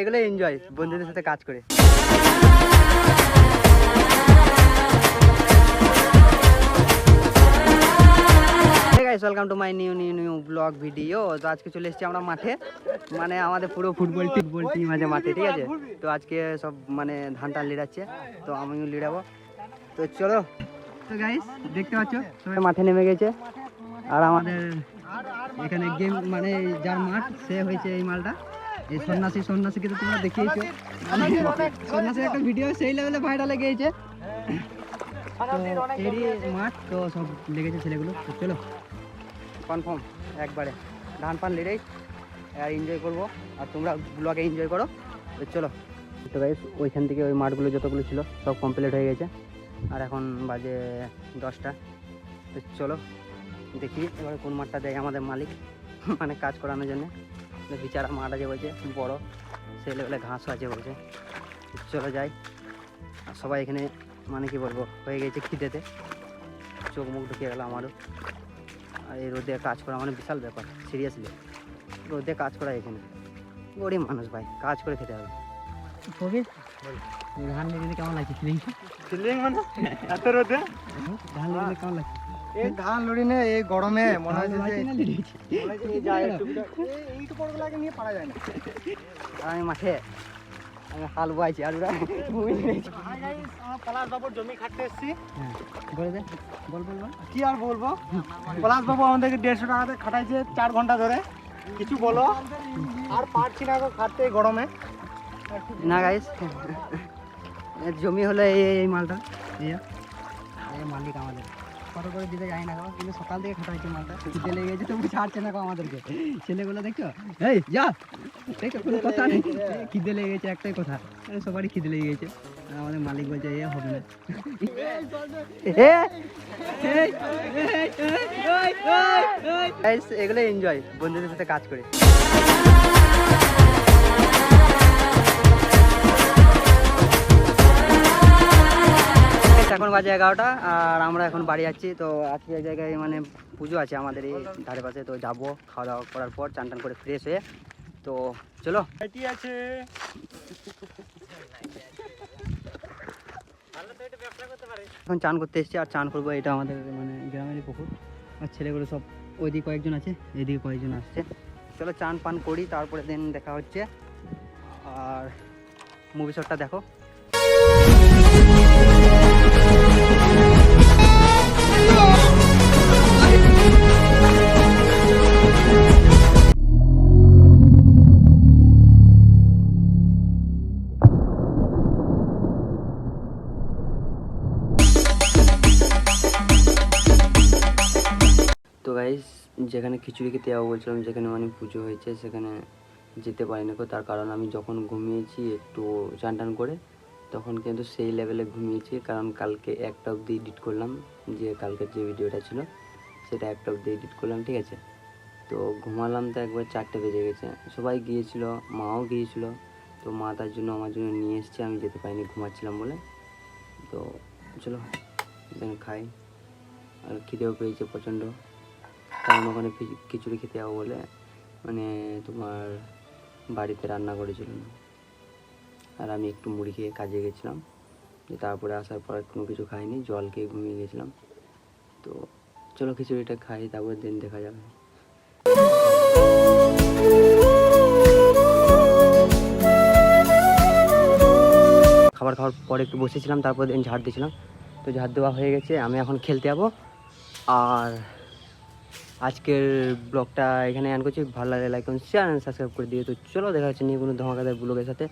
এগুলো এনজয় বন্ধুদের সাথে কাজ করে। Welcome to my new blog video. তো আজকে চলে এসেছি আমরা মাঠে, মানে আমাদের পুরো ফুটবল টিম আছে মাঠে, ঠিক আছে। তো আজকে সব মানে ধান টান লিড়াচ্ছে, তো আমিও লিড়াবো। তো চলো, তো গাইস দেখতে পাচ্ছ সবাই মাঠে নেমে গেছে। আর আমাদের এখানে গেম মানে যার মাঠ সে হয়েছে এই মালটা, এই সন্ন্যাসীকে তো তোমরা দেখিয়েছো, সন্ন্যাসীর একটা ভিডিও সেই লেভেলে ভাইরাল গিয়েছে। তো এরই মাঠ, তো সব লেগেছে ছেলেগুলো। তো চলো কনফার্ম একবারে ধান পান লেড়েই আর এনজয় করবো, আর তোমরা ব্লগে এনজয় করো। তো চলো। তো গাইস ওইখান থেকে ওই মাঠগুলো যতগুলো ছিল সব কমপ্লিট হয়ে গেছে, আর এখন বাজে 10টা। তো চলো দেখি এবারে কোন মাঠটা দেয় আমাদের মালিক, মানে কাজ করানোর জন্য। বিচারা মাঠ আছে বলছে, বড় সেই লেভেলে ঘাসও আছে বলছে। চলো যাই। আর সবাই এখানে মানে কি বলবো হয়ে গেছে খিদেতে, চোখ মুখ ঢুকে গেল আমারও। আর এই রোদে কাজ করা মানে বিশাল ব্যাপার, সিরিয়াসলি রোদে কাজ করা এখানে গরিব মানুষ ভাই, কাজ করে খেতে হবে। ধান লেগে কেমন লাগছে ফিলিং মানে এত রোদে ধান লেগে কেমন লাগছে? এই ধান লড়ি না এই গরমে মনে হয় আমি মাঠে আমি হাল বইছি আর ওরা পলাশ বাবুর জমি খাটতে এসেছি। বল কি আর বলবো, পলাশ বাবু আমাদেরকে 150 টাকাতে খাটাইছে 4 ঘন্টা ধরে। কিছু বলো, আর পারছি না খাটতে গরমে। না গাইস জমি হলো এই মালটা, এই মালিক আমাদের কত করে দিতে যাই না গো, কিন্তু সকাল থেকে খাটাইছে মালটা, খিদে লেগে গেছে তবু ছাড়ছে না গো আমাদেরকে। ছেলেগুলো দেখছো, এই যা দেখো কোনো কথা নেই, খিদে লেগে গেছে একটাই কথা, সবারই খিদে লেগে গেছে। আমাদের মালিক বলছে এ হবে না। এগুলো এনজয় বন্ধুদের সাথে কাজ করে। এখন বাজে 11টা আর আমরা এখন বাড়ি যাচ্ছি। তো আজকে এক জায়গায় মানে পুজো আছে আমাদের এই ধারে পাশে, তো যাবো খাওয়া দাওয়া করার পর চান টান করে ফ্রেশ হয়ে। তো চলো আছে এখন চান করতে এসেছি, আর চান করবো। এটা আমাদের মানে গ্রামেরই পুকুর, আর ছেলেগুলো সব ওইদিকে কয়েকজন আছে, এদিকে কয়েকজন আসছে। চলো চান পান করি, তারপরে দিন দেখা হচ্ছে। আর মুভি শটটা দেখো। তো গাইস যেখানে খিচুড়ি খেতে যাবো বলছিলাম, যেখানে মানে পুজো হয়েছে সেখানে যেতে পারিনি গো। তার কারণ আমি যখন ঘুমিয়েছি একটু চান টান করে, তখন কিন্তু সেই লেভেলে ঘুমিয়েছি। কারণ কালকে 1টা অবধি এডিট করলাম, যে কালকের যে ভিডিওটা ছিল সেটা 1টা অবধি এডিট করলাম, ঠিক আছে। তো ঘুমালাম তো একবার 4টে বেজে গেছে। সবাই গিয়েছিল, মাও গিয়েছিল, তো মা তার জন্য আমার জন্য নিয়ে এসছে, আমি যেতে পারিনি ঘুমাচ্ছিলাম বলে। তো চলো খাই, আর খিদেও পেয়েছে প্রচণ্ড, কারণ ওখানে খিচুড়ি খেতে যাবো বলে মানে তোমার বাড়িতে রান্না করেছিল না। আর আমি একটু মুড়ি খেয়ে কাজে গেছিলাম, যে তারপরে আসার পর কোনো কিছু খাইনি, জল খেয়ে ঘুমিয়ে গেছিলাম। তো চলো খিচুড়িটা খাই, তারপরে দিন দেখা যাবে। খাবার খাওয়ার পরে একটু বসেছিলাম, তারপর দিন ঝাড় দিয়েছিলাম। তো ঝাড় দেওয়া হয়ে গেছে, আমি এখন খেলতে যাবো। আর আজকের ব্লগটা এখানে এন্ড করছি। ভালো লাগলে লাইক করুন, শেয়ার এন্ড সাবস্ক্রাইব করে দিয়ে। তো চলো দেখা হচ্ছে নিয়ে কোনো ধমাকাদার ব্লগের সাথে।